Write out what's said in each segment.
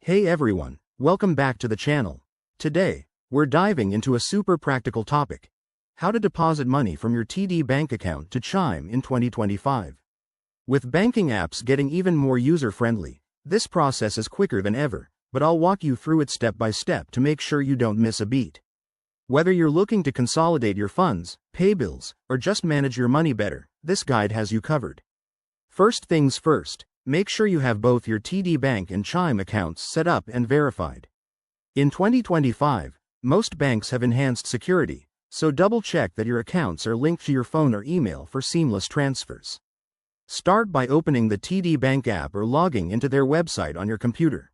Hey everyone, welcome back to the channel. Today, we're diving into a super practical topic: how to deposit money from your TD Bank account to Chime in 2025. With banking apps getting even more user-friendly, this process is quicker than ever, but I'll walk you through it step by step to make sure you don't miss a beat. Whether you're looking to consolidate your funds, pay bills, or just manage your money better, this guide has you covered. First things first, make sure you have both your TD Bank and Chime accounts set up and verified. In 2025, most banks have enhanced security, so double-check that your accounts are linked to your phone or email for seamless transfers. Start by opening the TD Bank app or logging into their website on your computer.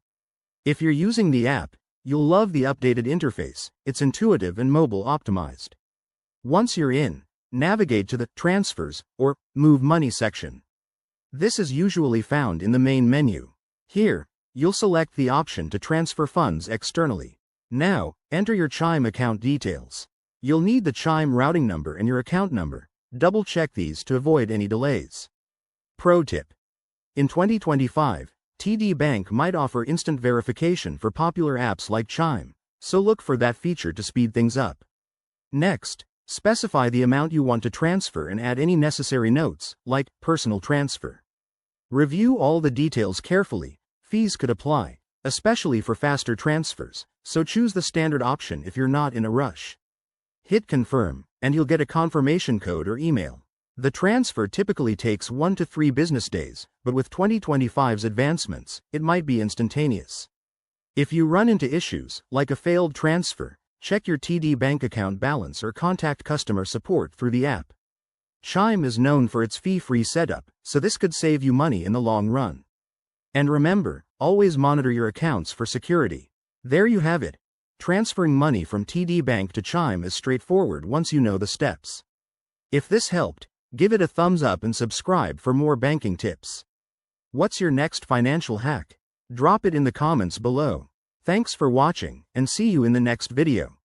If you're using the app, you'll love the updated interface. It's intuitive and mobile optimized. Once you're in, navigate to the Transfers or Move Money section. This is usually found in the main menu. Here, you'll select the option to transfer funds externally. Now, enter your Chime account details. You'll need the Chime routing number and your account number. Double-check these to avoid any delays. Pro tip: in 2025, TD Bank might offer instant verification for popular apps like Chime, so look for that feature to speed things up. Next, specify the amount you want to transfer and add any necessary notes, like personal transfer. Review all the details carefully. Fees could apply, especially for faster transfers, so choose the standard option if you're not in a rush. Hit confirm, and you'll get a confirmation code or email. The transfer typically takes 1 to 3 business days, but with 2025's advancements, it might be instantaneous. If you run into issues, like a failed transfer, check your TD Bank account balance or contact customer support through the app. Chime is known for its fee-free setup, so this could save you money in the long run. And remember, always monitor your accounts for security. There you have it. Transferring money from TD Bank to Chime is straightforward once you know the steps. If this helped, give it a thumbs up and subscribe for more banking tips. What's your next financial hack? Drop it in the comments below. Thanks for watching, and see you in the next video.